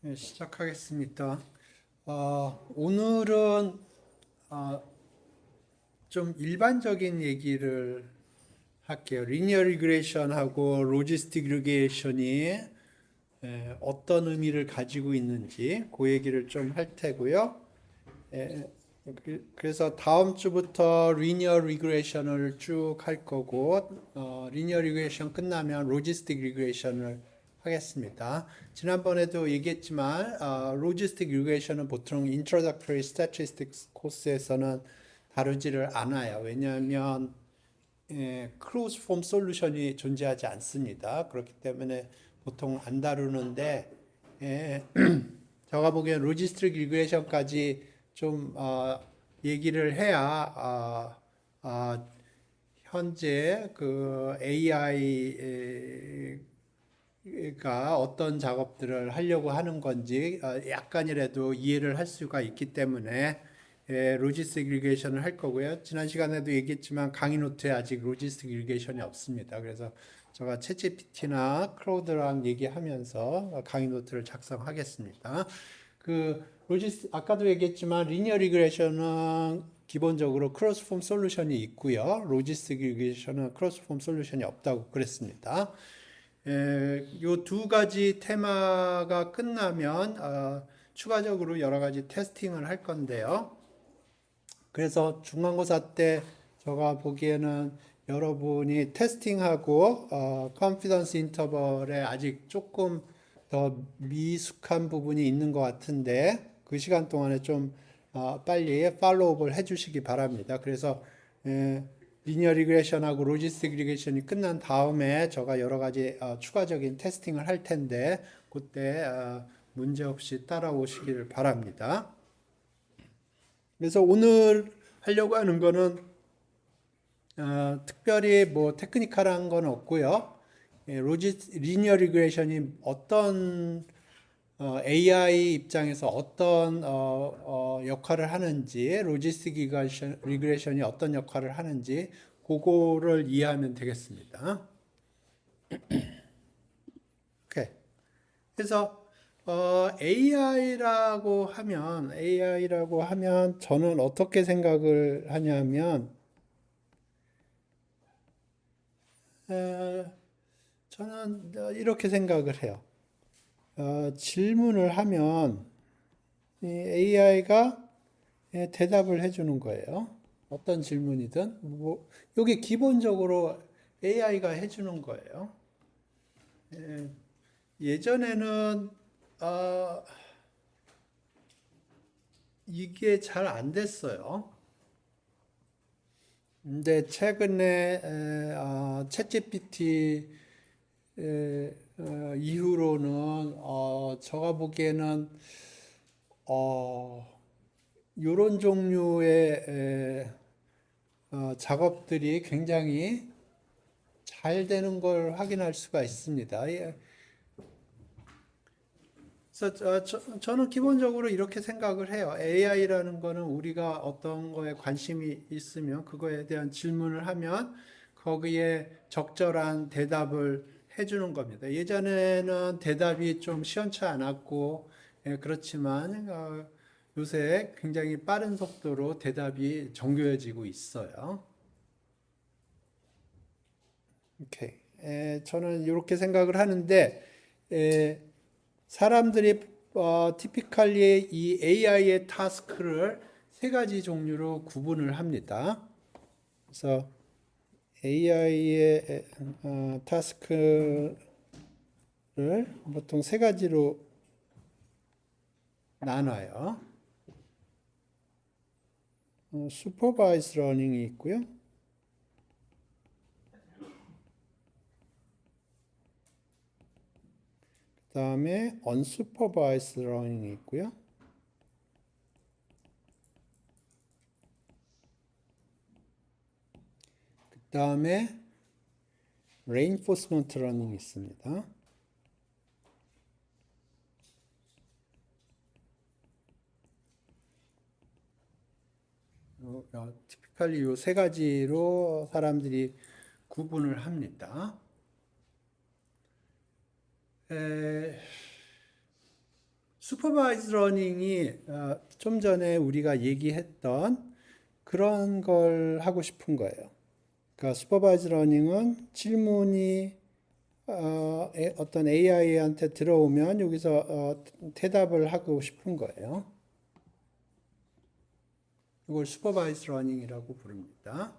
네, 시작하겠습니다. 오늘은 어, 좀 일반적인 얘기를 할게요. 리니어 리그레이션하고 로지스틱 리그레이션이 어떤 의미를 가지고 있는지 그 얘기를 좀 할 테고요. 에, 그래서 다음 주부터 리니어 리그레이션을 쭉 할 거고 리니어 리그레이션 끝나면 로지스틱 리그레이션을 하겠습니다. 지난번에도 얘기했지만 로지스틱 리그레이션은 보통 Introductory Statistics 코스에서는 다루지를 않아요. 왜냐하면 클로즈 폼 솔루션이 존재하지 않습니다. 그렇기 때문에 보통 안 다루는데 예, 제가 보기엔 로지스틱 리그레이션까지 좀 얘기를 해야 현재 그 AI가 어떤 작업들을 하려고 하는 건지 약간이라도 이해를 할 수가 있기 때문에 로지스틱 리그레이션을 할 거고요. 지난 시간에도 얘기했지만 강의 노트에 아직 로지스틱 리그레이션이 없습니다. 그래서 제가 챗GPT나 클로드랑 얘기하면서 강의 노트를 작성하겠습니다. 아까도 얘기했지만 리니어 리그레이션은 기본적으로 크로스 폼 솔루션이 있고요. 로지스틱 리그레이션은 크로스 폼 솔루션이 없다고 그랬습니다. 요 두 가지 테마가 끝나면 추가적으로 여러 가지 테스팅을 할 건데요. 그래서 중간고사 때 제가 보기에는 여러분이 테스팅하고 컨피던스 인터벌에 아직 조금 더 미숙한 부분이 있는 것 같은데 그 시간 동안에 좀 빨리 팔로우업을 해주시기 바랍니다. 그래서 리니어 리그레이션하고 로지스틱 리그레이션이 끝난 다음에 제가 여러 가지 추가적인 테스팅을 할 텐데 그때 문제 없이 따라오시기를 바랍니다. 그래서 오늘 하려고 하는 거는 특별히 뭐 테크니컬한 건 없고요. 리니어 리그레이션이 어떤 AI 입장에서 어떤 역할을 하는지, 로지스틱 리그레이션이 어떤 역할을 하는지 그거를 이해하면 되겠습니다. 오케이. 그래서 AI라고 하면 저는 어떻게 생각을 하냐면 어, 저는 이렇게 생각을 해요. 질문을 하면 AI가 대답을 해주는 거예요. 어떤 질문이든 뭐 이게 기본적으로 AI가 해주는 거예요. 예전에는 어, 이게 잘 안 됐어요. 근데 최근에 챗GPT 이후로는 제가 보기에는 이런 종류의 작업들이 굉장히 잘 되는 걸 확인할 수가 있습니다. 예. 그래서 저는 기본적으로 이렇게 생각을 해요. AI라는 거는 우리가 어떤 거에 관심이 있으면 그거에 대한 질문을 하면 거기에 적절한 대답을 해주는 겁니다. 예전에는 대답이 좀 시원치 않았고, 그렇지만 요새 굉장히 빠른 속도로 대답이 정교해지고 있어요. 오케이. 저는 이렇게 생각을 하는데, 에, 사람들이 티피컬리 이 AI의 타스크를 세 가지 종류로 구분을 합니다. 그래서 AI의 타스크를 보통 세 가지로 나눠요. 슈퍼바이스 러닝이 있고요. 그 다음에 언슈퍼바이스 러닝이 있고요. 그 다음에 레인포스먼트 러닝이 있습니다. 티피컬리 이 세 가지로 사람들이 구분을 합니다. 슈퍼바이즈 러닝이 좀 전에 우리가 얘기했던 그런 걸 하고 싶은 거예요. 그러니까 슈퍼바이즈 러닝은 질문이 어떤 AI한테 들어오면 여기서 대답을 하고 싶은 거예요. 이걸 슈퍼바이즈 러닝이라고 부릅니다.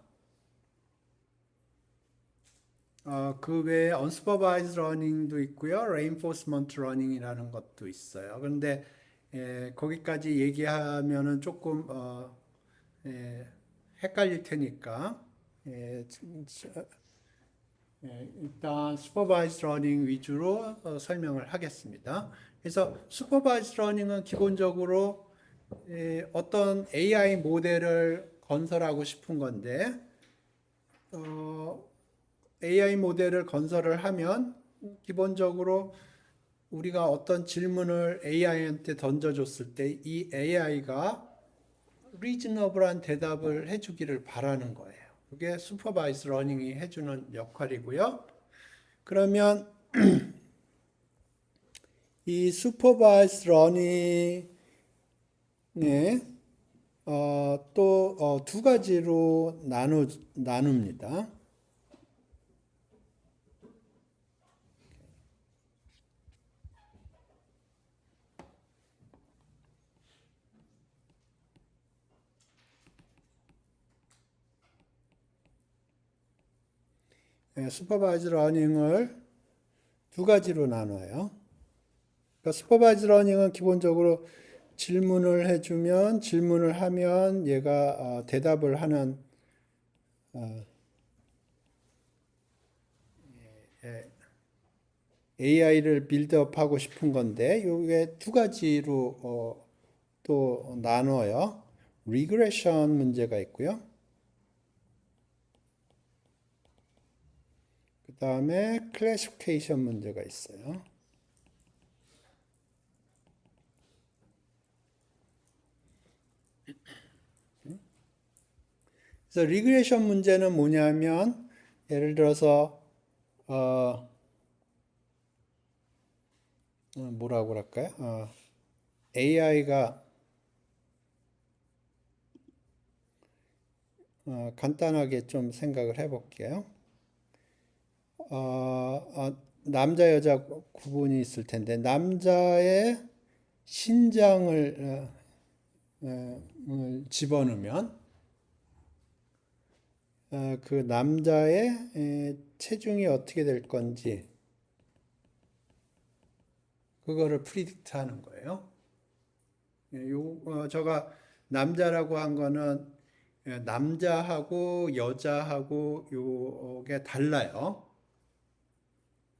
그 외에 unsupervised learning도 있고요. reinforcement learning이라는 것도 있어요. 그런데 거기까지 얘기하면은 조금 헷갈릴 테니까 일단 supervised learning 위주로 설명을 하겠습니다. 그래서 supervised learning은 기본적으로 어떤 AI 모델을 건설하고 싶은 건데 AI 모델을 건설을 하면 기본적으로 우리가 어떤 질문을 AI한테 던져줬을 때 이 AI가 리즈너블한 대답을 해주기를 바라는 거예요. 그게 슈퍼바이스 러닝이 해주는 역할이고요. 그러면 이 슈퍼바이스 러닝에 또 두 가지로 나눕니다. 슈퍼바이즈 러닝을 두 가지로 나눠요. 그러니까 슈퍼바이즈 러닝은 기본적으로 질문을 해주면 질문을 하면 얘가 대답을 하는 AI를 빌드업하고 싶은 건데 이게 두 가지로 또 나눠요. 리그레션 문제가 있고요. 그 다음에 클래시피케이션 문제가 있어요. 그래서 리그레션 문제는 뭐냐면 예를 들어서 뭐라고 그럴까요? AI가 간단하게 좀 생각을 해볼게요. 남자 여자 구분이 있을 텐데 남자의 신장을 집어넣으면 그 남자의 체중이 어떻게 될 건지 그거를 프리딕트 하는 거예요. 제가 남자라고 한 거는 남자하고 여자하고 요게 달라요.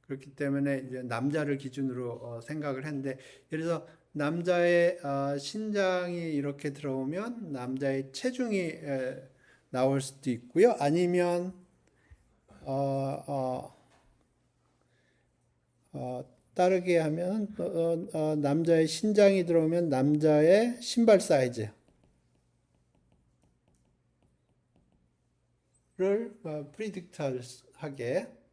그렇기 때문에 이제 남자를 기준으로 생각을 했는데 예를 들어서 남자의 신장이 이렇게 들어오면 남자의 체중이 나올 수도 있고요. 아니면 따르게 하면 남자의 신장이 들어오면 남자의 신발 사이즈를 프리딕트하게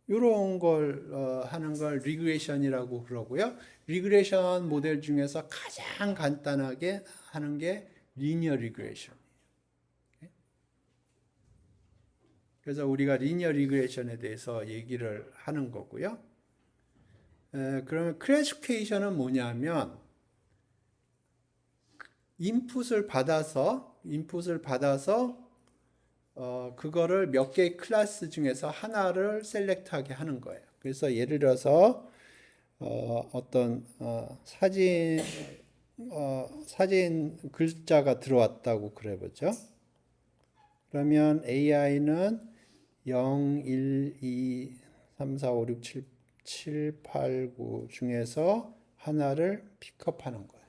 이런 걸 하는 걸 리그레이션이라고 그러고요. 리그레이션 모델 중에서 가장 간단하게 하는 게 리니어 리그레이션. 그래서 우리가 리니어 리그레이션에 대해서 얘기를 하는 거고요. 그러면 클래시피케이션은 뭐냐면 인풋을 받아서 그거를 몇 개의 클래스 중에서 하나를 셀렉트하게 하는 거예요. 그래서 예를 들어서 어떤 사진 글자가 들어왔다고 그래 보죠. 그러면 AI는 0, 1, 2, 3, 4, 5, 6, 7, 8, 9 중에서 하나를 픽업하는 거예요.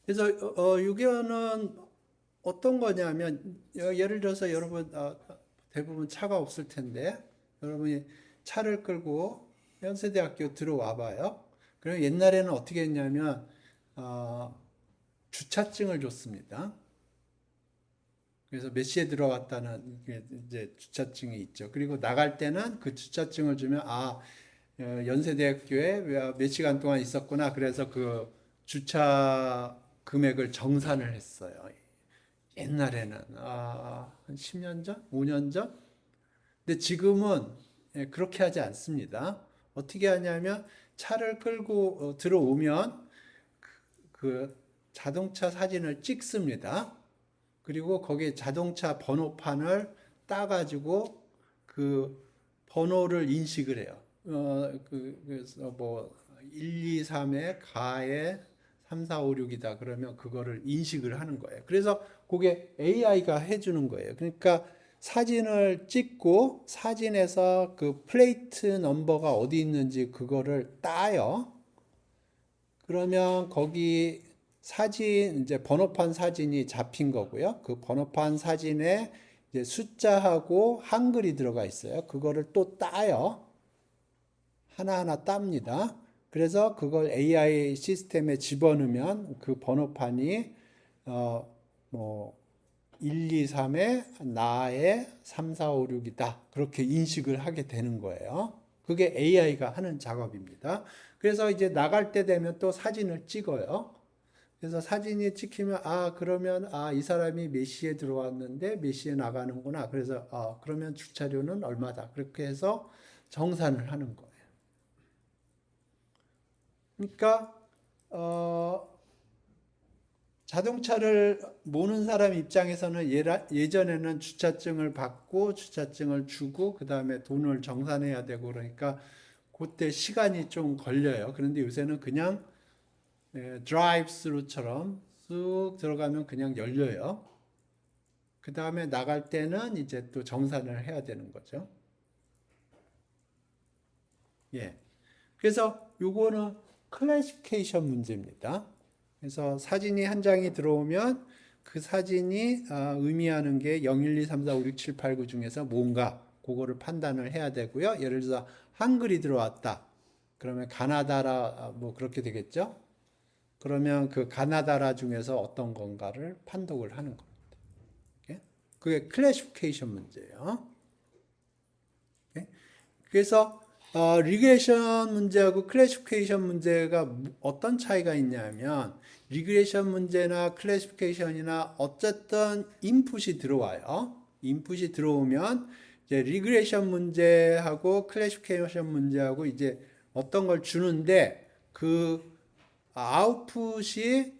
그래서 이거는 어떤 거냐면 예를 들어서 여러분 대부분 차가 없을 텐데 여러분이 차를 끌고 연세대학교 들어와 봐요. 그럼 옛날에는 어떻게 했냐면 주차증을 줬습니다. 그래서 몇 시에 들어왔다는 이제 주차증이 있죠. 그리고 나갈 때는 그 주차증을 주면 연세대학교에 몇 시간 동안 있었구나. 그래서 그 주차 금액을 정산을 했어요. 옛날에는 한 10년 전, 5년 전. 근데 지금은 그렇게 하지 않습니다. 어떻게 하냐면 차를 끌고 들어오면 그 자동차 사진을 찍습니다. 그리고 거기에 자동차 번호판을 따가지고 그 번호를 인식을 해요. 그래서 뭐 1, 2, 3에 가에 3, 4, 5, 6이다. 그러면 그거를 인식을 하는 거예요. 그래서 그게 AI가 해주는 거예요. 그러니까 사진을 찍고 사진에서 그 플레이트 넘버가 어디 있는지 그거를 따요. 그러면 거기 사진, 이제 번호판 사진이 잡힌 거고요. 그 번호판 사진에 이제 숫자하고 한글이 들어가 있어요. 그거를 또 따요. 하나하나 땁니다. 그래서 그걸 AI 시스템에 집어넣으면 그 번호판이 뭐 1, 2, 3에 나의 3, 4, 5, 6이다. 그렇게 인식을 하게 되는 거예요. 그게 AI가 하는 작업입니다. 그래서 이제 나갈 때 되면 또 사진을 찍어요. 그래서 사진이 찍히면 그러면 이 사람이 몇 시에 들어왔는데 몇 시에 나가는구나. 그래서 그러면 주차료는 얼마다. 그렇게 해서 정산을 하는 거예요. 그러니까 자동차를 모는 사람 입장에서는 예전에는 주차증을 받고 주차증을 주고 그 다음에 돈을 정산해야 되고 그러니까 그때 시간이 좀 걸려요. 그런데 요새는 그냥 드라이브 스루처럼 쑥 들어가면 그냥 열려요. 그 다음에 나갈 때는 이제 또 정산을 해야 되는 거죠. 예. 그래서 요거는 클래시피케이션 문제입니다. 그래서 사진이 한 장이 들어오면 그 사진이 의미하는 게 0, 1, 2, 3, 4, 5, 6, 7, 8, 9 중에서 뭔가 그거를 판단을 해야 되고요. 예를 들어서 한글이 들어왔다. 그러면 가나다라 뭐 그렇게 되겠죠. 그러면 그 가나다라 중에서 어떤 건가를 판독을 하는 겁니다. 그게 클래시피케이션 문제예요. 그래서 리그레이션 문제하고 클래시피케이션 문제가 어떤 차이가 있냐면 리그레이션 문제나 클래시피케이션이나 어쨌든 인풋이 들어와요. 인풋이 들어오면 이제 리그레이션 문제하고 클래시피케이션 문제하고 이제 어떤 걸 주는데 그 아웃풋이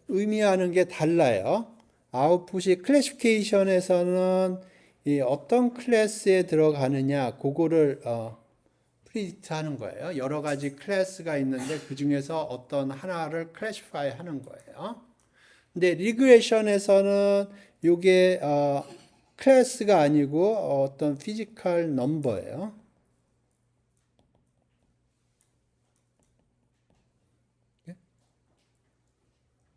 의미하는 게 달라요. 아웃풋이 클래시피케이션에서는 이 어떤 클래스에 들어가느냐 그거를 프리딕트 하는 거예요. 여러 가지 클래스가 있는데 그 중에서 어떤 하나를 클래시파이 하는 거예요. 근데 리그레이션에서는 이게 클래스가 아니고 어떤 피지컬 넘버예요.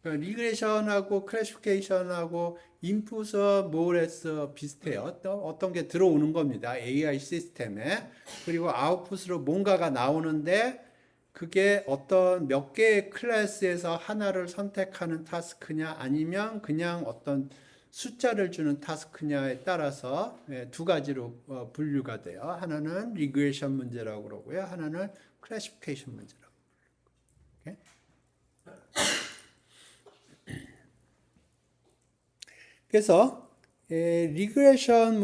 그러니까 리그레이션하고 클래시피케이션하고 인풋은 모레스 비슷해요. 어떤 게 들어오는 겁니다. AI 시스템에. 그리고 아웃풋으로 뭔가가 나오는데 그게 어떤 몇 개의 클래스에서 하나를 선택하는 타스크냐 아니면 그냥 어떤 숫자를 주는 타스크냐에 따라서 두 가지로 분류가 돼요. 하나는 리그레이션 문제라고 그러고요. 하나는 클래시피케이션 문제라고. 오케이? 그래서 리그레이션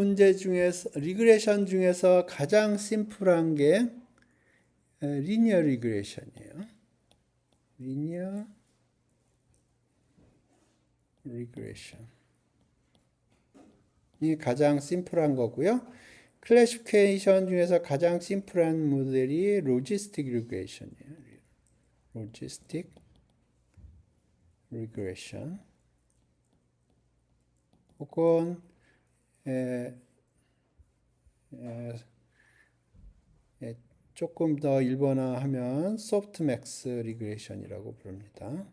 중에서 가장 심플한 게 리니어 리그레이션이에요. 리니어 리그레이션. 이 가장 심플한 거고요. 클래시피케이션 중에서 가장 심플한 모델이 로지스틱 리그레이션이에요. 로지스틱 리그레이션. 혹은 조금 더 일본어하면 소프트맥스 리그레이션이라고 부릅니다.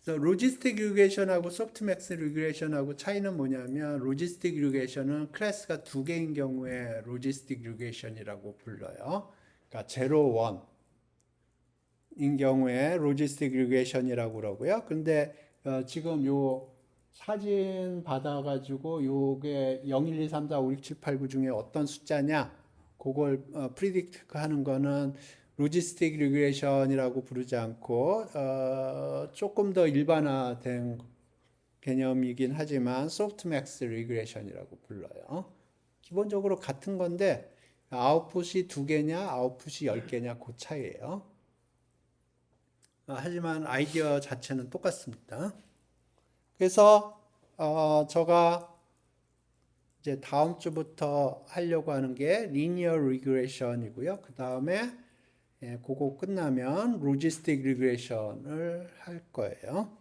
그래서 로지스틱 리그레이션하고 소프트맥스 리그레이션하고 차이는 뭐냐면 로지스틱 리그레이션은 클래스가 두 개인 경우에 로지스틱 리그레이션이라고 불러요. 그러니까 0, 1. 경우에 로지스틱 리그레이션이라고 그러고요. 근데 지금 요 사진 받아가지고 요게 0, 1, 2, 3, 4, 5, 6, 7, 8, 9 중에 어떤 숫자냐 그걸 프리딕트 하는 거는 로지스틱 리그레이션이라고 부르지 않고 조금 더 일반화된 개념이긴 하지만 소프트맥스 리그레이션이라고 불러요. 기본적으로 같은 건데 아웃풋이 2개냐 아웃풋이 10개냐 그 차이예요. 하지만 아이디어 자체는 똑같습니다. 그래서 제가 이제 다음 주부터 하려고 하는 게 리니어 리그레이션이고요. 그 다음에 그거 끝나면 로지스틱 리그레이션을 할 거예요.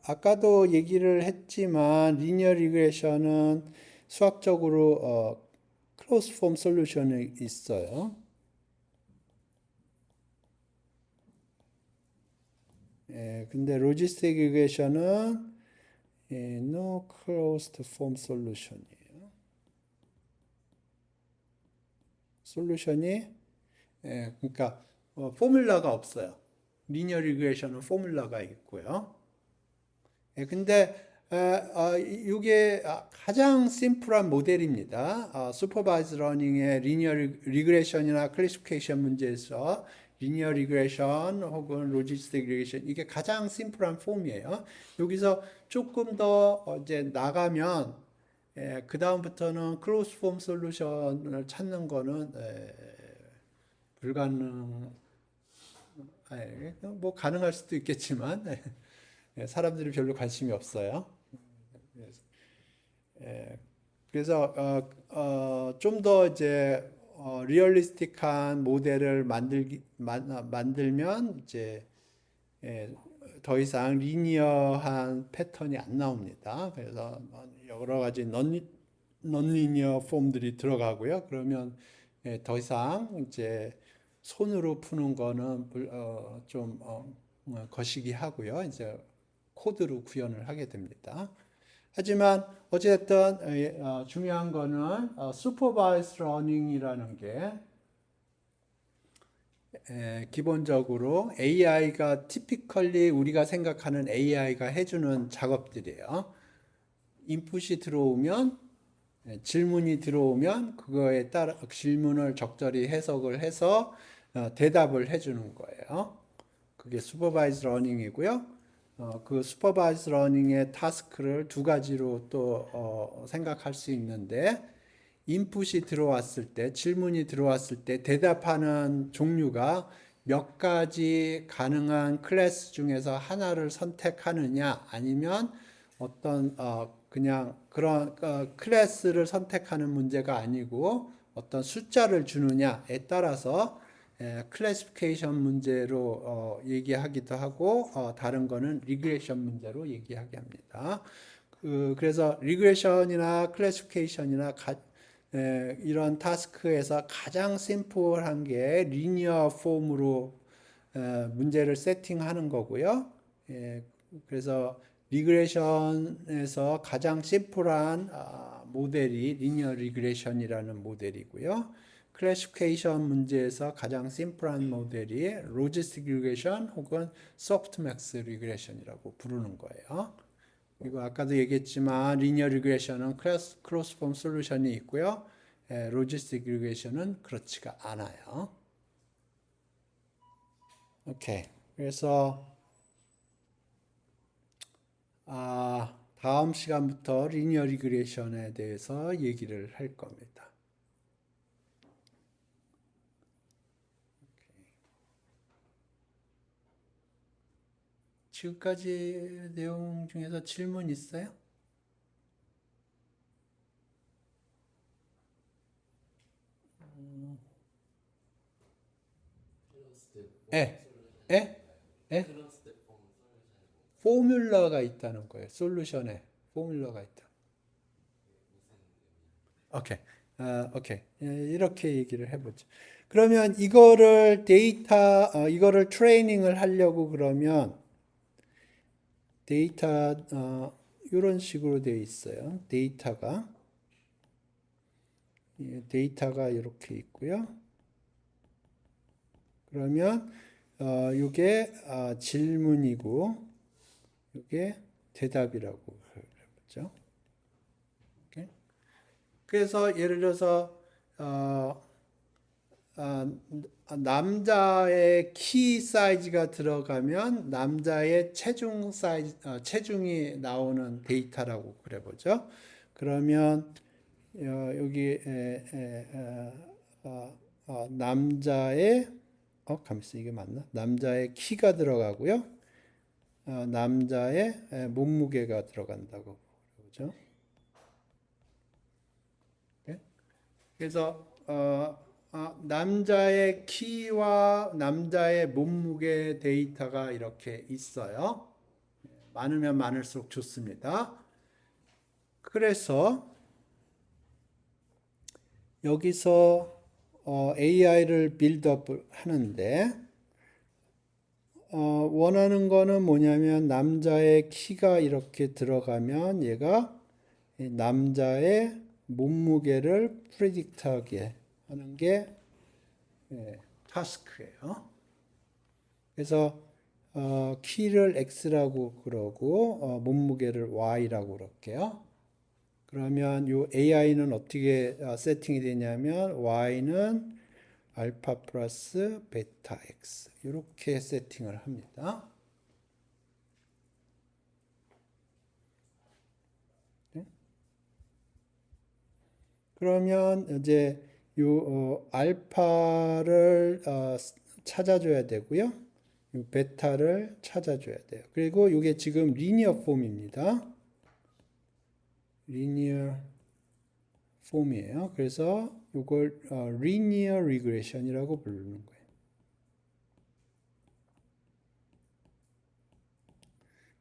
아까도 얘기를 했지만 리니어 리그레이션은 수학적으로 클로즈 폼 솔루션이 있어요. 근데 로지스틱 리그레이션은 no closed form solution이에요. 솔루션이 그러니까 포뮬라가 없어요. 리니어 리그레이션은 포뮬라가 있고요. 근데 이게 가장 심플한 모델입니다. 슈퍼바이즈 러닝의 리니어 리그레이션이나 클래시피케이션 문제에서 리니어 리그레이션 혹은 로지스틱 리그레이션 이게 가장 심플한 폼이에요. 여기서 조금 더 이제 나가면 그 다음부터는 클로즈 폼 솔루션을 찾는 거는 불가능. 뭐 가능할 수도 있겠지만 사람들이 별로 관심이 없어요. 그래서 좀 더 이제 리얼리스틱한 모델을 만들면 이제 더 이상 리니어한 패턴이 안 나옵니다. 그래서 여러 가지 non-linear 폼들이 들어가고요. 그러면 더 이상 이제 손으로 푸는 거는 좀 거시기 하고요. 이제 코드로 구현을 하게 됩니다. 하지만 어쨌든 중요한 거는 슈퍼바이스 러닝이라는 게 기본적으로 AI가 typically 우리가 생각하는 AI가 해주는 작업들이에요. 인풋이 들어오면 질문이 들어오면 그거에 따라 질문을 적절히 해석을 해서 대답을 해주는 거예요. 그게 슈퍼바이즈 러닝이고요. 그 슈퍼바이즈 러닝의 타스크를 두 가지로 또 생각할 수 있는데 인풋이 들어왔을 때 질문이 들어왔을 때 대답하는 종류가 몇 가지 가능한 클래스 중에서 하나를 선택하느냐 아니면 어떤 그냥 그런 클래스를 선택하는 문제가 아니고 어떤 숫자를 주느냐에 따라서 클래시피케이션 문제로 얘기하기도 하고 다른 거는 리그레이션 문제로 얘기하게 합니다. 그래서 리그레이션이나 클래시피케이션이나 이런 타스크에서 가장 심플한 게 리니어 폼으로 문제를 세팅하는 거고요. 그래서 리그레이션에서 가장 심플한 모델이 리니어 리그레이션이라는 모델이고요. 클래시피케이션 문제에서 가장 심플한 모델이 로지스틱 리그레이션 혹은 소프트맥스 리그레이션이라고 부르는 거예요. 그리고 아까도 얘기했지만 리니어 리그레이션은 크로스폼 솔루션이 있고요. 로지스틱 리그레이션은 그렇지가 않아요. 오케이. 그래서 다음 시간부터 리니어 리그레이션에 대해서 얘기를 할 겁니다. 지금까지 내용 중에서 질문 있어요? 예, 예, 예? 포뮬러가 있다는 거예요. 솔루션에 포뮬러가 있다. 오케이, 오케이. 이렇게 얘기를 해보죠. 그러면 이거를 이거를 트레이닝을 하려고 그러면 데이터 이런 식으로 되어 있어요. 데이터가 이렇게 있고요. 그러면 이게 질문이고 이게 대답이라고 그러죠. 그래서 예를 들어서 남자의 키 사이즈가 들어가면 남자의 체중 사이즈, 체중이 나오는 데이터라고 그래 보죠. 그러면 여기 남자의 가만있어 이게 맞나? 남자의 키가 들어가고요. 남자의 몸무게가 들어간다고 그러죠. 그래서 남자의 키와 남자의 몸무게 데이터가 이렇게 있어요. 많으면 많을수록 좋습니다. 그래서 여기서 AI를 빌드업 하는데 원하는 거는 뭐냐면 남자의 키가 이렇게 들어가면 얘가 남자의 몸무게를 프리딕트하게 하는 게 타스크예요. 그래서 키를 X라고 그러고 몸무게를 Y라고 그럴게요. 그러면 이 AI는 어떻게 세팅이 되냐면 Y는 알파 플러스 베타 X 이렇게 세팅을 합니다. 네? 그러면 이제 요 알파를 찾아줘야 되고요. 요 베타를 찾아줘야 돼요. 그리고 이게 지금 리니어 폼입니다. 리니어 폼이에요. 그래서 이걸 리니어 리그레션이라고 부르는 거예요.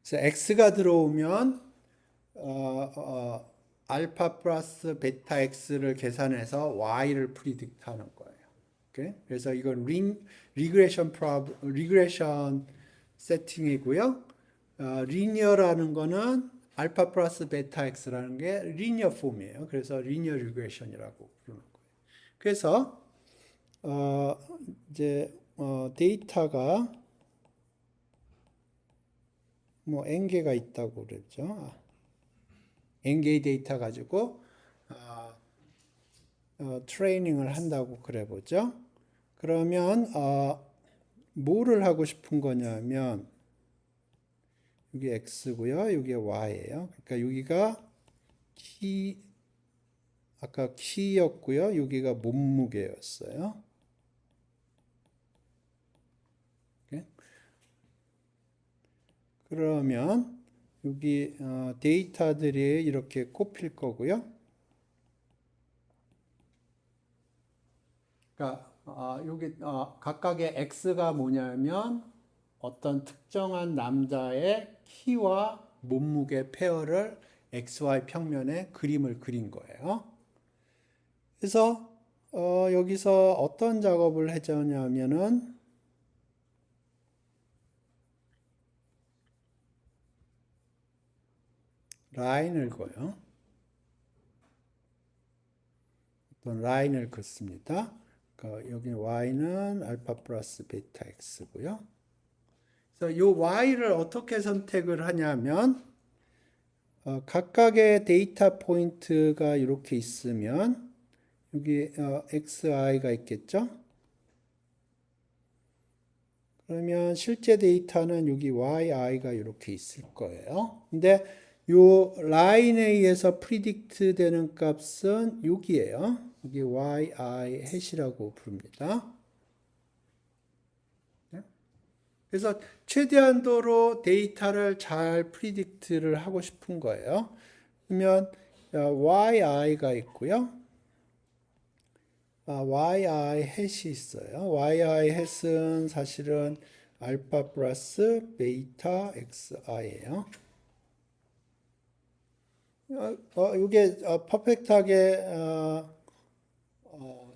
그래서 x가 들어오면 알파 플러스 베타 x를 계산해서 y를 프리딕트 하는 거예요. 오케이? 그래서 이건 리그레션 세팅이고요. 리니어라는 거는 알파 플러스 베타 x라는 게 리니어 폼이에요. 그래서 리니어 리그레션이라고 부르는 거예요. 그래서 이제 데이터가 뭐 n개가 있다고 그랬죠. n개의 데이터 가지고 트레이닝을 한다고 그래 보죠. 그러면 뭐를 하고 싶은 거냐면 여기 x고요. 여기 y예요. 그러니까 여기가 키 아까 키였고요. 여기가 몸무게였어요. 오케이? 그러면 여기 데이터들이 이렇게 꼽힐 거고요. 그러니까 여기 각각의 x가 뭐냐면 어떤 특정한 남자의 키와 몸무게 페어를 XY 평면에 그림을 그린 거예요. 그래서 여기서 어떤 작업을 해주냐면은 라인을 그어요. 어떤 라인을 긋습니다. 그러니까 여기 y는 알파 플러스 베타 x고요. 그래서 이 y를 어떻게 선택을 하냐면 각각의 데이터 포인트가 이렇게 있으면 여기 xi가 있겠죠. 그러면 실제 데이터는 여기 yi가 이렇게 있을 거예요. 근데 요 라인에 의해서 프리딕트 되는 값은 여기에요. 여기 yi 해시라고 부릅니다. 그래서 최대한도로 데이터를 잘 프리딕트를 하고 싶은 거예요. 그러면 yi 있고요. yi 햇이 있어요. yi 햇은 사실은 알파 플러스 베이타 xi예요. 이게 퍼펙트하게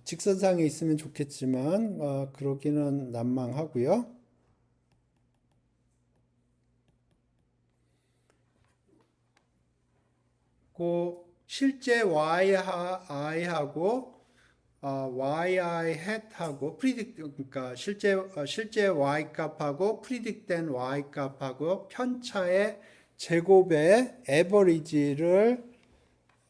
직선상에 있으면 좋겠지만 그러기는 난망하고요. 그 실제 yi하고 yi hat하고 그러니까 실제 y 값하고 predict된 y 값하고 편차의 제곱의 average를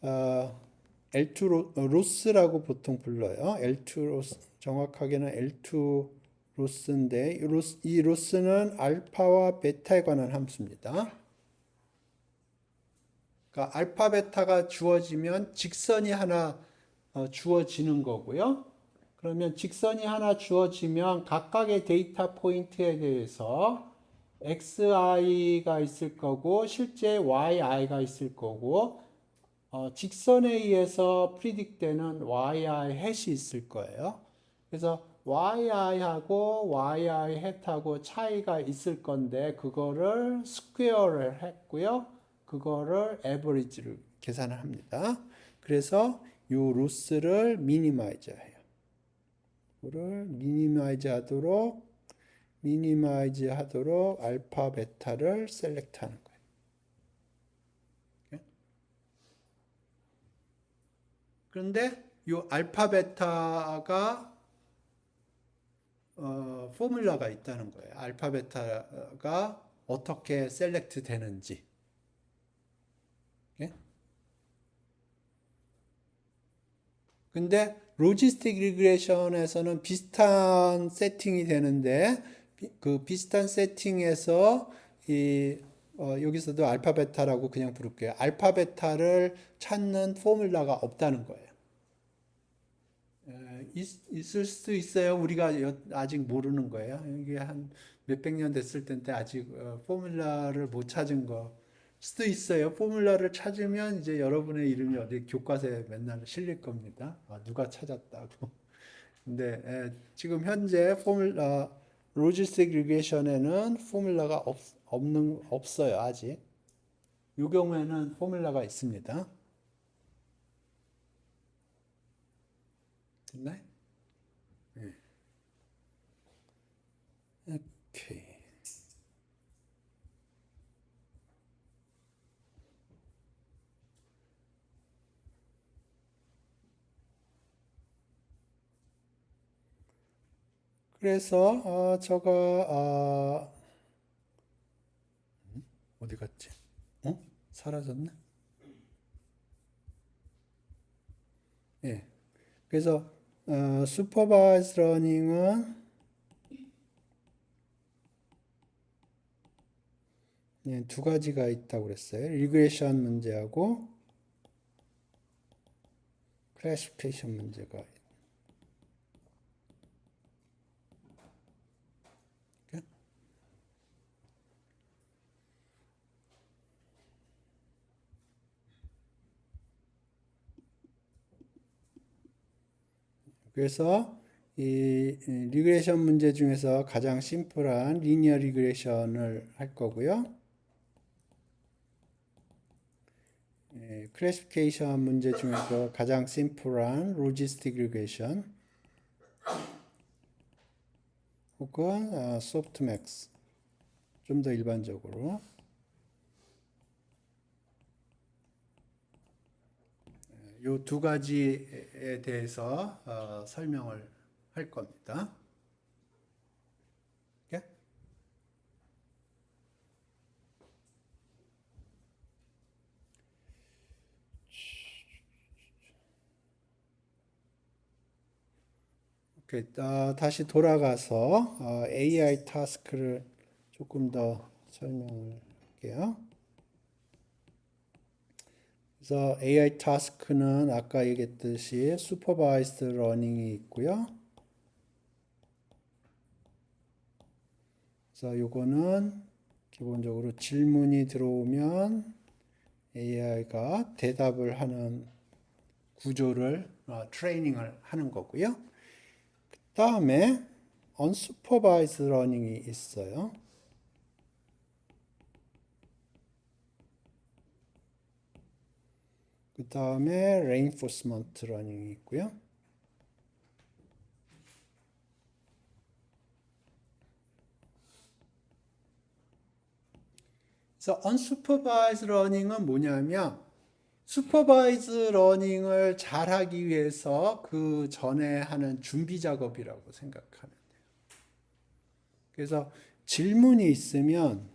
L2 로스라고 보통 불러요. L2 로스, 정확하게는 L2 로스인데 이 로스는 알파와 베타에 관한 함수입니다. 그러니까 알파 베타가 주어지면 직선이 하나 주어지는 거고요. 그러면 직선이 하나 주어지면 각각의 데이터 포인트에 대해서 xi가 있을 거고 실제 yi가 있을 거고 직선에 의해서 프리딕트되는 yi 햇이 있을 거예요. 그래서 yi하고 yi 햇하고 차이가 있을 건데 그거를 스퀘어를 했고요. 그거를 에버리지를 계산을 합니다. 그래서 이 로스를 미니마이즈 해요. 이거를 미니마이즈 하도록 알파 베타를 셀렉트 하는 거예요. 그런데 이 알파 베타가 포뮬러가 있다는 거예요. 알파 베타가 어떻게 셀렉트 되는지. 예? 근데 로지스틱 리그레션에서는 비슷한 세팅이 되는데 그 비슷한 세팅에서 여기서도 알파 베타라고 그냥 부를게요. 알파 베타를 찾는 포뮬러가 없다는 거예요. 있을 수도 있어요. 우리가 아직 모르는 거예요. 이게 한 몇백 년 됐을 텐데 아직 포뮬러를 못 찾은 거 수도 있어요. 포뮬러를 찾으면 이제 여러분의 이름이 어디 교과서에 맨날 실릴 겁니다. 누가 찾았다고. 근데 지금 현재 로지스틱 리그레이션에는 포뮬러가 없어요. 아직. 이 경우에는 포뮬러가 있습니다. 됐나요? 네. 오케이. 그래서 어디 갔지? 사라졌네? 예. 그래서 슈퍼바이즈 러닝은 두 가지가 있다고 그랬어요. 리그레션 문제하고 클래시피케이션 문제가. 그래서 이 리그레션 문제 중에서 가장 심플한 리니어 리그레션을 할 거고요. 클래시피케이션 문제 중에서 가장 심플한 로지스틱 리그레션 혹은 소프트맥스 좀 더 일반적으로 이 두 가지에 대해서 설명을 할 겁니다. 다시 돌아가서 AI 타스크를 조금 더 설명을 할게요. 그래서 AI 타스크는 아까 얘기했듯이 슈퍼바이스드 러닝이 있고요. 그래서 요거는 기본적으로 질문이 들어오면 AI가 대답을 하는 구조를 트레이닝을 하는 거고요. 그 다음에 unsupervised learning이 있어요. 그 다음에 reinforcement learning이 있고요. 그래서 unsupervised learning은 뭐냐면 슈퍼바이즈 러닝을 잘하기 위해서 그 전에 하는 준비 작업이라고 생각하면 돼요. 그래서 질문이 있으면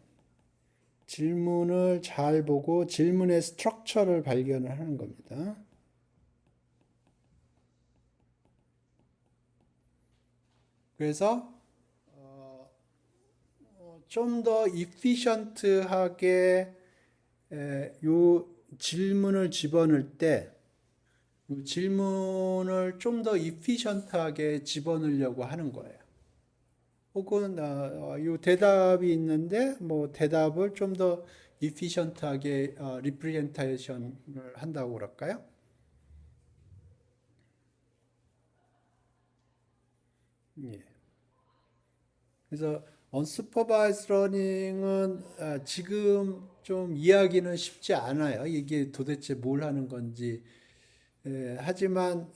질문을 잘 보고 질문의 스트럭처를 발견을 하는 겁니다. 그래서 좀 더 이피션트하게 요 질문을 집어넣을 때 질문을 좀 더 이피션트하게 집어넣으려고 하는 거예요. 혹은 요 대답이 있는데 뭐 대답을 좀 더 이피션트하게 리프레젠테이션을 한다고 그럴까요? 예. 그래서 unsupervised learning은 지금 좀 이해하기는 쉽지 않아요. 이게 도대체 뭘 하는 건지. 하지만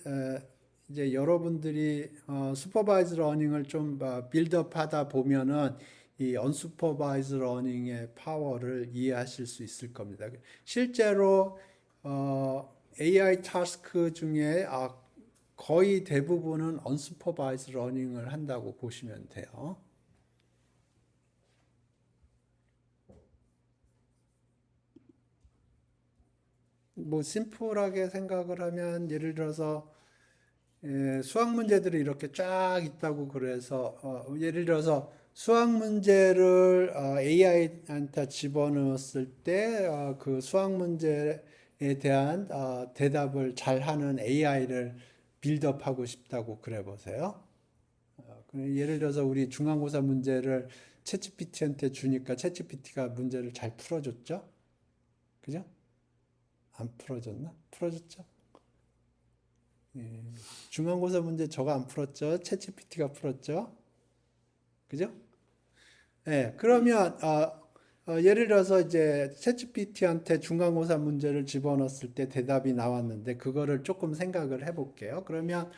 이제 여러분들이 supervised learning을 좀 빌드업하다 보면은 이 unsupervised learning의 파워를 이해하실 수 있을 겁니다. 실제로 AI 타스크 중에 거의 대부분은 unsupervised learning을 한다고 보시면 돼요. 뭐 심플하게 생각을 하면 예를 들어서 수학 문제들이 이렇게 쫙 있다고 그래서 예를 들어서 수학 문제를 AI한테 집어넣었을 때 그 수학 문제에 대한 대답을 잘하는 AI를 빌드업하고 싶다고 그래 보세요. 예를 들어서 우리 중간고사 문제를 챗GPT한테 주니까 챗GPT가 문제를 잘 풀어줬죠? 그죠? 안 풀어줬나? 풀어줬죠? 예. 중간고사 문제 저가 안 풀었죠? 챗GPT가 풀었죠? 그죠? 예. 그러면 예를 들어서 이제 챗GPT한테 중간고사 문제를 집어넣었을 때 대답이 나왔는데 그거를 조금 생각을 해볼게요. 그러면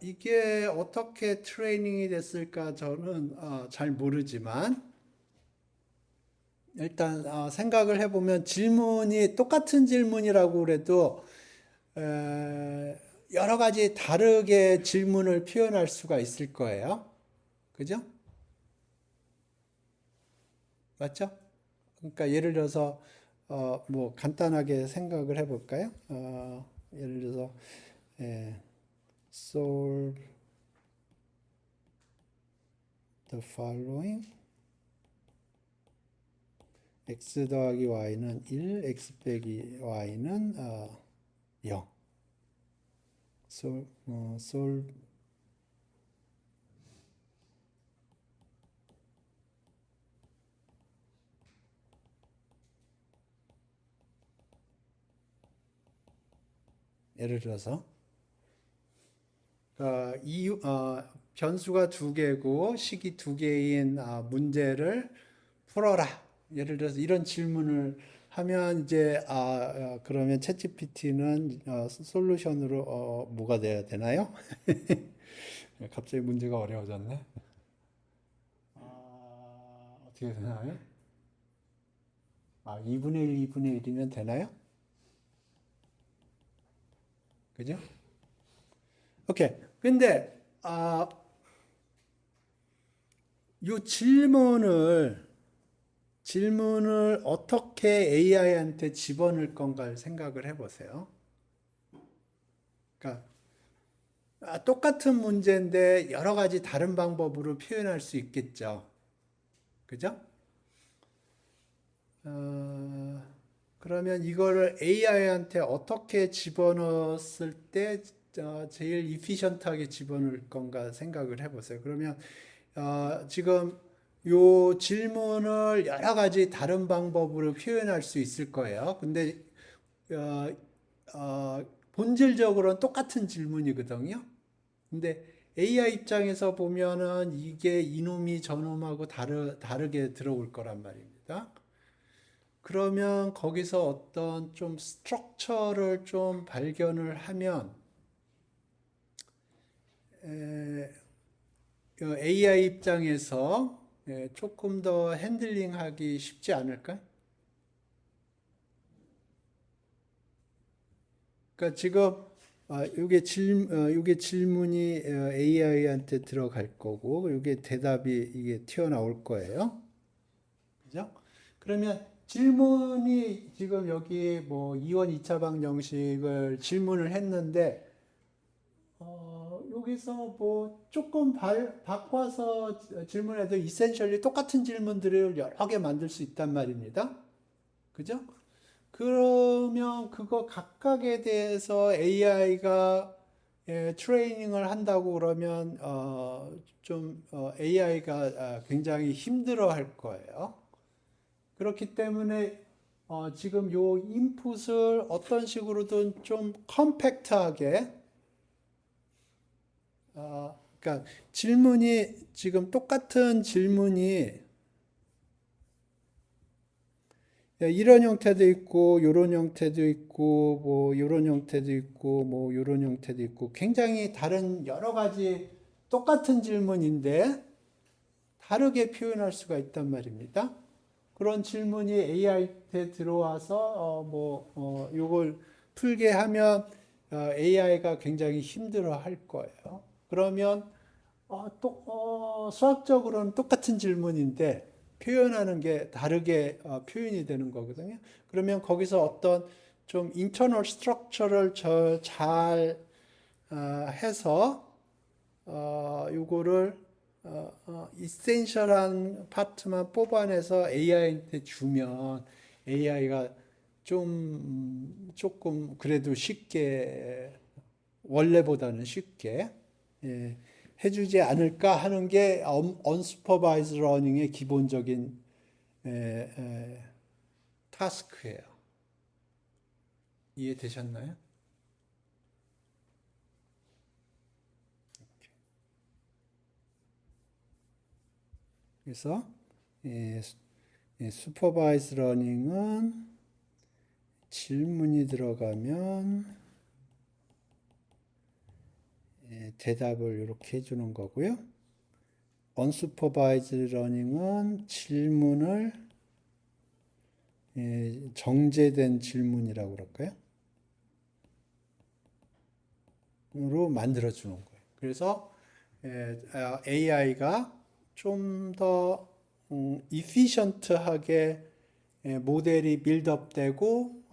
이게 어떻게 트레이닝이 됐을까 저는 잘 모르지만 일단 생각을 해보면 질문이 똑같은 질문이라고 그래도 여러 가지 다르게 질문을 표현할 수가 있을 거예요. 그죠? 맞죠? 그러니까 예를 들어서 뭐 간단하게 생각을 해볼까요? 예를 들어서 예, solve the following x 더하기 y는 1, x 빼기 y는 0. solve 예를 들어서 변수가 두 개고 식이 두 개인 문제를 풀어라. 예를 들어서 이런 질문을 하면 이제 그러면 챗GPT는 솔루션으로 뭐가 돼야 되나요? 갑자기 문제가 어려워졌네. 어떻게 되나요? 2분의 1, 2분의 1이면 되나요? 그죠? 오케이. 근데 이 질문을 어떻게 AI한테 집어넣을 건가를 생각을 해보세요. 그러니까 똑같은 문제인데 여러 가지 다른 방법으로 표현할 수 있겠죠. 그죠? 그러면 이거를 AI한테 어떻게 집어넣었을 때 제일 이피션트하게 집어넣을 건가 생각을 해보세요. 그러면 지금 요 질문을 여러 가지 다른 방법으로 표현할 수 있을 거예요. 근데 어, 본질적으로는 똑같은 질문이거든요. 근데 AI 입장에서 보면은 이게 이놈이 저놈하고 다르게 들어올 거란 말입니다. 그러면 거기서 어떤 좀 스트럭처를 좀 발견을 하면 AI 입장에서 조금 더 핸들링하기 쉽지 않을까? 그러니까 지금 이게 질문이 AI한테 들어갈 거고, 이게 대답이 이게 튀어나올 거예요. 그죠? 그러면 질문이 지금 여기 뭐 이원 2차 방정식을 질문을 했는데, 여기서 뭐 조금 바꿔서 질문해도 이센셜리 똑같은 질문들을 여러 개 만들 수 있단 말입니다. 그죠? 그러면 그거 각각에 대해서 AI가 트레이닝을 한다고 그러면 AI가 굉장히 힘들어 할 거예요. 그렇기 때문에 지금 요 인풋을 어떤 식으로든 좀 컴팩트하게 그러니까 질문이 지금 똑같은 질문이 이런 형태도 있고, 요런 형태도 있고, 뭐, 요런 형태도 있고, 뭐, 요런 형태도 있고, 굉장히 다른 여러 가지 똑같은 질문인데, 다르게 표현할 수가 있단 말입니다. 그런 질문이 AI한테 들어와서, 요걸 풀게 하면 AI가 굉장히 힘들어 할 거예요. 그러면, 수학적으로는 똑같은 질문인데, 표현하는 게 다르게 표현이 되는 거거든요. 그러면 거기서 어떤 좀 인터널 스트럭처를 잘 해서 요거를 이센셜한 파트만 뽑아내서 AI한테 주면 AI가 조금 그래도 쉽게 원래보다는 쉽게 해주지 않을까 하는 게 unsupervised learning의 기본적인 타스크예요. 이해되셨나요? 그래서 supervised learning은 질문이 들어가면 대답을 이렇게 해주는 거고요. unsupervised learning은 질문을 정제된 질문이라고 그럴까요? 으로 만들어주는 거예요. 그래서 AI가 좀 더 efficient하게 모델이 빌드업되고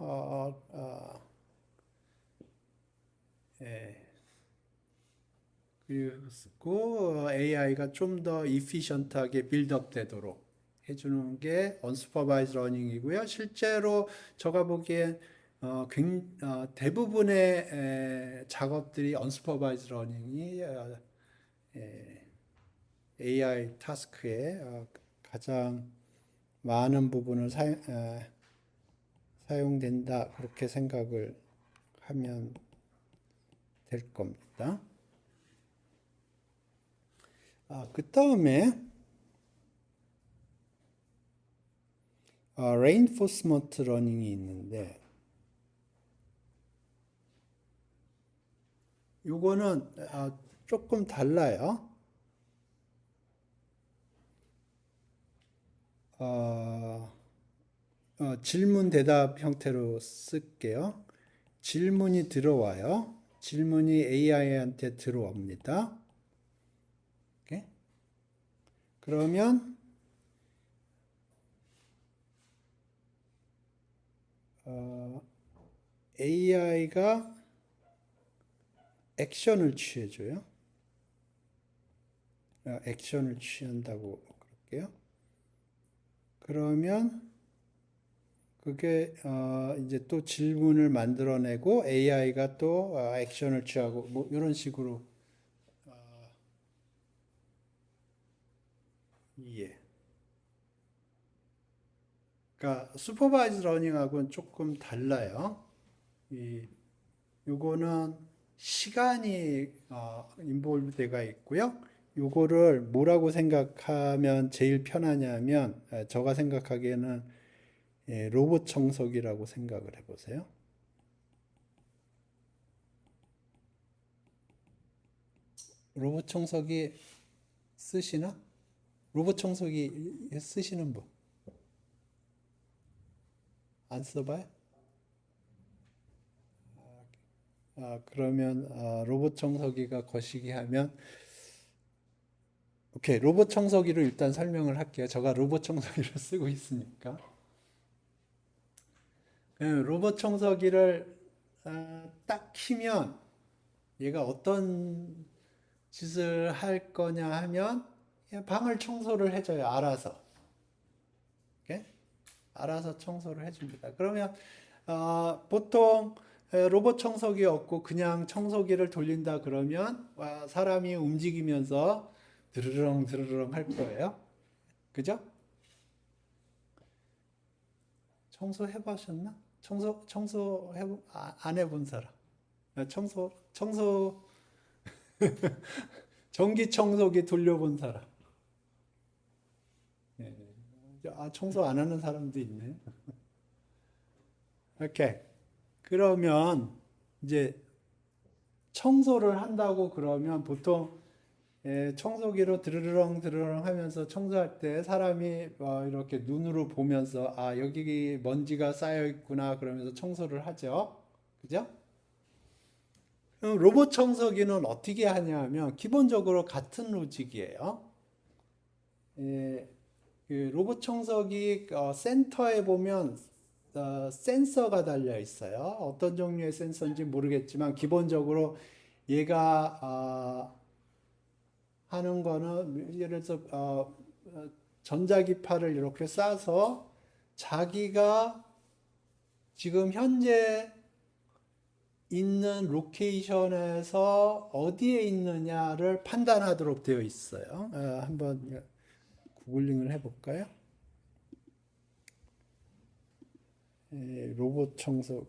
그리고 AI가 좀 더 efficient하게 빌드업되도록 해주는 게 unsupervised learning이고요. 실제로 제가 보기엔 대부분의 작업들이 unsupervised learning이 AI 타스크에 가장 많은 부분을 사용된다 그렇게 생각을 하면 될 겁니다. 그 다음에 reinforcement learning이 있는데 요거는 조금 달라요. 질문 대답 형태로 쓸게요. 질문이 들어와요. 질문이 AI한테 들어옵니다. 오케이? 그러면 AI가 액션을 취해줘요. 액션을 취한다고 그럴게요. 그러면 그게 이제 또 질문을 만들어내고 AI가 또 액션을 취하고 뭐 이런 식으로 이해. 그러니까 슈퍼바이즈 러닝하고는 조금 달라요. 요거는 시간이 인볼브 돼가 있고요. 요거를 뭐라고 생각하면 제일 편하냐면 제가 생각하기에는 로봇 청소기라고 생각을 해보세요. 로봇 청소기 쓰시나? 로봇 청소기 쓰시는 분? 안 써봐요? 그러면 로봇 청소기가 거시기 하면 오케이, 로봇 청소기로 일단 설명을 할게요. 제가 로봇 청소기를 쓰고 있으니까. 로봇 청소기를 딱 키면 얘가 어떤 짓을 할 거냐 하면 그냥 방을 청소를 해줘요. 알아서. 오케이? 알아서 청소를 해줍니다. 그러면 보통 로봇 청소기 없고 그냥 청소기를 돌린다 그러면 사람이 움직이면서 드르렁 드르렁 할 거예요. 그죠? 청소 해보셨나? 안 해본 사람. 청소 전기 청소기 돌려본 사람. 예. 청소 안 하는 사람도 있네. 오케이. 그러면 이제 청소를 한다고 그러면 보통 청소기로 드르렁 드르렁 하면서 청소할 때 사람이 이렇게 눈으로 보면서 여기 먼지가 쌓여 있구나 그러면서 청소를 하죠. 그죠? 그럼 로봇 청소기는 어떻게 하냐면 기본적으로 같은 로직이에요. 그 로봇 청소기 센터에 보면 센서가 달려 있어요. 어떤 종류의 센서인지 모르겠지만 기본적으로 얘가 하는 거는 예를 들어서 전자기파를 이렇게 쏴서 자기가 지금 현재 있는 로케이션에서 어디에 있느냐를 판단하도록 되어 있어요. 한번 구글링을 해볼까요? 로봇 청소.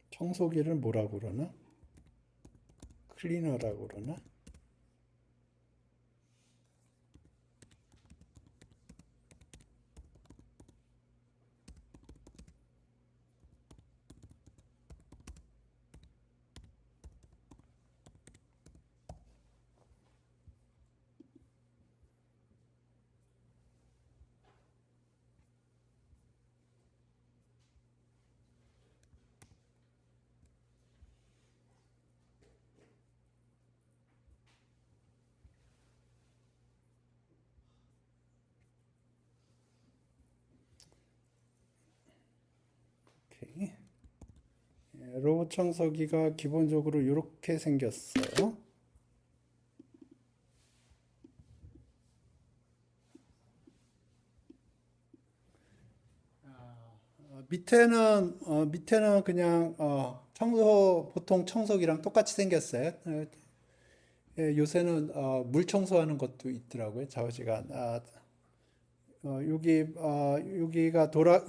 청소기를 뭐라고 그러나? 클리너라고 그러나? 오케이. 로봇 청소기가 기본적으로 이렇게 생겼어요. 밑에는 그냥 보통 청소기랑 똑같이 생겼어요. 요새는 물 청소하는 것도 있더라고요. 좌우지간.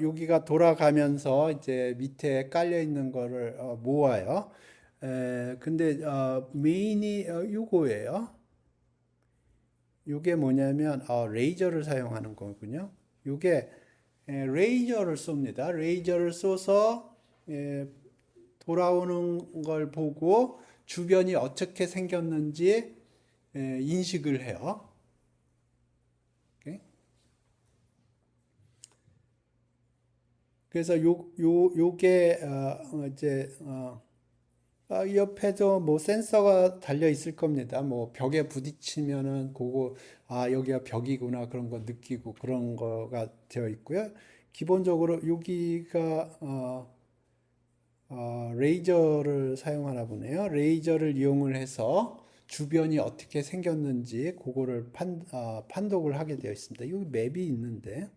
여기가 돌아가면서 이제 밑에 깔려 있는 거를 모아요. 근데 메인이 요거예요. 요게 뭐냐면 레이저를 사용하는 거군요. 요게 레이저를 쏩니다. 레이저를 쏘서 돌아오는 걸 보고 주변이 어떻게 생겼는지 인식을 해요. 오케이? 그래서 요게 이제 옆에도 뭐 센서가 달려 있을 겁니다. 뭐 벽에 부딪히면은 그거 여기가 벽이구나 그런 거 느끼고 그런 거가 되어 있고요. 기본적으로 여기가 레이저를 사용하나 보네요. 레이저를 이용을 해서 주변이 어떻게 생겼는지 그거를 판독을 하게 되어 있습니다. 여기 맵이 있는데.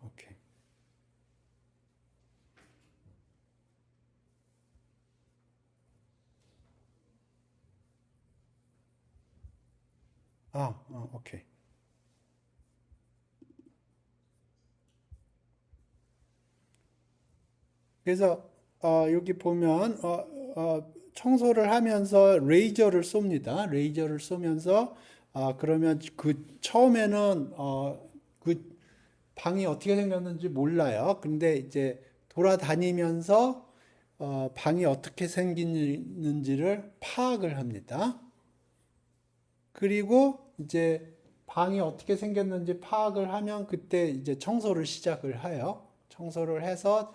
오케이. 오케이. 그래서 여기 보면 청소를 하면서 레이저를 쏩니다. 레이저를 쏘면서 그러면 그 처음에는 그 방이 어떻게 생겼는지 몰라요. 근데 이제 돌아다니면서 방이 어떻게 생기는지를 파악을 합니다. 그리고 이제 방이 어떻게 생겼는지 파악을 하면 그때 이제 청소를 시작을 해요. 청소를 해서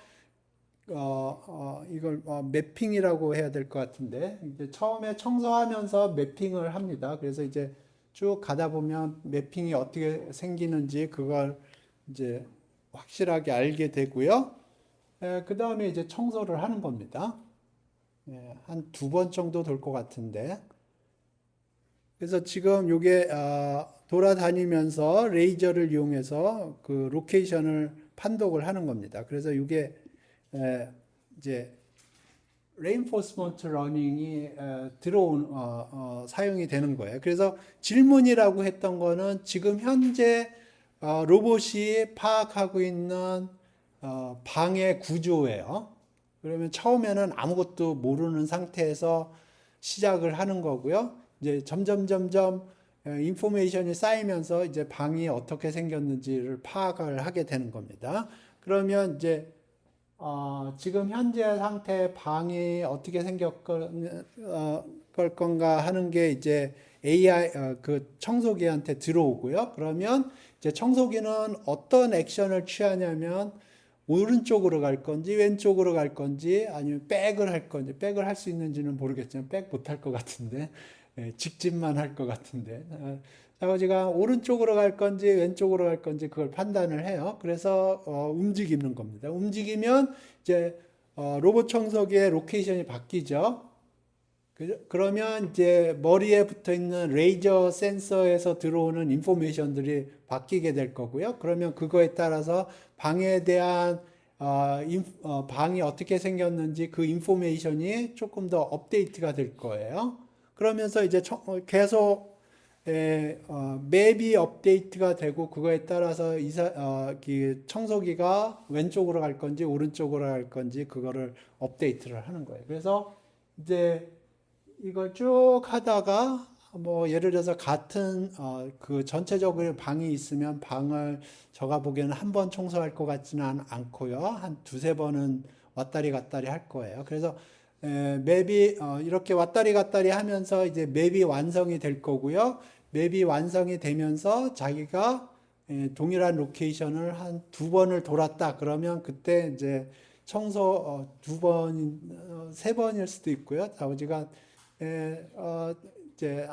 이걸 매핑이라고 해야 될 것 같은데 이제 처음에 청소하면서 매핑을 합니다. 그래서 이제 쭉 가다 보면 매핑이 어떻게 생기는지 그걸 이제 확실하게 알게 되고요. 그 다음에 이제 청소를 하는 겁니다. 한 두 번 정도 돌 것 같은데. 그래서 지금 이게 돌아다니면서 레이저를 이용해서 그 로케이션을 판독을 하는 겁니다. 그래서 이게 이제 reinforcement learning이 들어온 사용이 되는 거예요. 그래서 질문이라고 했던 거는 지금 현재 로봇이 파악하고 있는 방의 구조예요. 그러면 처음에는 아무것도 모르는 상태에서 시작을 하는 거고요. 이제 점점 인포메이션이 쌓이면서 이제 방이 어떻게 생겼는지를 파악을 하게 되는 겁니다. 그러면 이제 지금 현재 상태 방이 어떻게 걸 건가 하는 게 이제 AI 그 청소기한테 들어오고요. 그러면 이제 청소기는 어떤 액션을 취하냐면 오른쪽으로 갈 건지 왼쪽으로 갈 건지 아니면 백을 할 건지 백을 할 수 있는지는 모르겠지만 백 못 할 것 같은데 직진만 할 것 같은데 아버지가 오른쪽으로 갈 건지 왼쪽으로 갈 건지 그걸 판단을 해요. 그래서 움직이는 겁니다. 움직이면 이제 로봇 청소기의 로케이션이 바뀌죠. 그러면 이제 머리에 붙어 있는 레이저 센서에서 들어오는 인포메이션들이 바뀌게 될 거고요. 그러면 그거에 따라서 방에 대한 방이 어떻게 생겼는지 그 인포메이션이 조금 더 업데이트가 될 거예요. 그러면서 이제 계속 맵이 업데이트가 되고 그거에 따라서 청소기가 왼쪽으로 갈 건지 오른쪽으로 갈 건지 그거를 업데이트를 하는 거예요. 그래서 이제 이걸 쭉 하다가 뭐 예를 들어서 같은 그 전체적으로 방이 있으면 방을 제가 보기에는 한 번 청소할 것 같지는 않고요. 한 두세 번은 왔다리 갔다리 할 거예요. 그래서 맵이 이렇게 왔다리 갔다리 하면서 이제 맵이 완성이 될 거고요. 맵이 완성이 되면서 자기가 동일한 로케이션을 한 두 번을 돌았다. 그러면 그때 이제 청소 두 번, 세 번일 수도 있고요. 아버지가 이제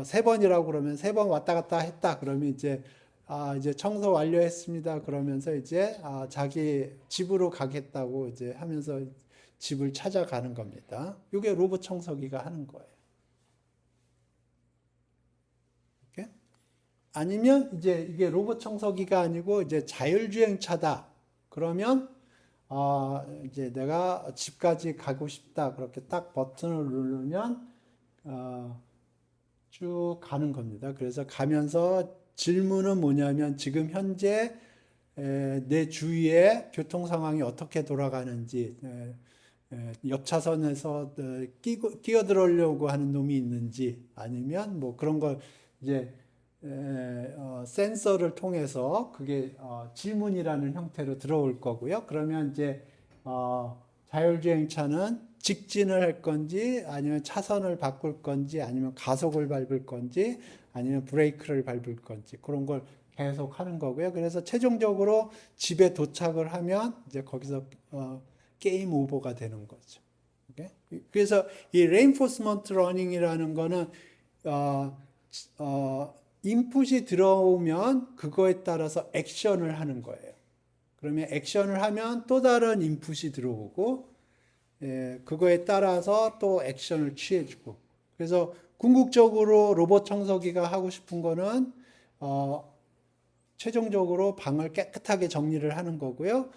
세 번이라고 그러면 세 번 왔다 갔다 했다. 그러면 이제 청소 완료했습니다. 그러면서 이제 자기 집으로 가겠다고 이제 하면서 집을 찾아가는 겁니다. 이게 로봇 청소기가 하는 거예요. 이렇게? 아니면 이제 이게 로봇 청소기가 아니고 이제 자율주행차다. 그러면 이제 내가 집까지 가고 싶다. 그렇게 딱 버튼을 누르면 쭉 가는 겁니다. 그래서 가면서 질문은 뭐냐면 지금 현재 내 주위에 교통 상황이 어떻게 돌아가는지 옆 차선에서 끼어들으려고 하는 놈이 있는지 아니면 뭐 그런 걸 이제 센서를 통해서 그게 질문이라는 형태로 들어올 거고요. 그러면 이제 자율주행차는 직진을 할 건지 아니면 차선을 바꿀 건지 아니면 가속을 밟을 건지 아니면 브레이크를 밟을 건지 그런 걸 계속 하는 거고요. 그래서 최종적으로 집에 도착을 하면 이제 거기서 게임 오버가 되는 거죠. 오케이? 그래서 이 reinforcement learning이라는 거는 인풋이 들어오면 그거에 따라서 액션을 하는 거예요. 그러면 액션을 하면 또 다른 인풋이 들어오고 그거에 따라서 또 액션을 취해주고 그래서 궁극적으로 로봇 청소기가 하고 싶은 거는 최종적으로 방을 깨끗하게 정리를 하는 거고요.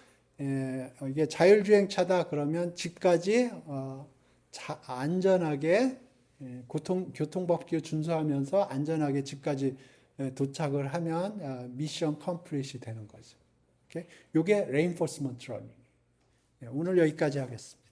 이게 자율주행차다 그러면 집까지 안전하게 교통법규 준수하면서 안전하게 집까지 도착을 하면 미션 컴플릿이 되는 거죠. 이게 reinforcement learning. 오늘 여기까지 하겠습니다.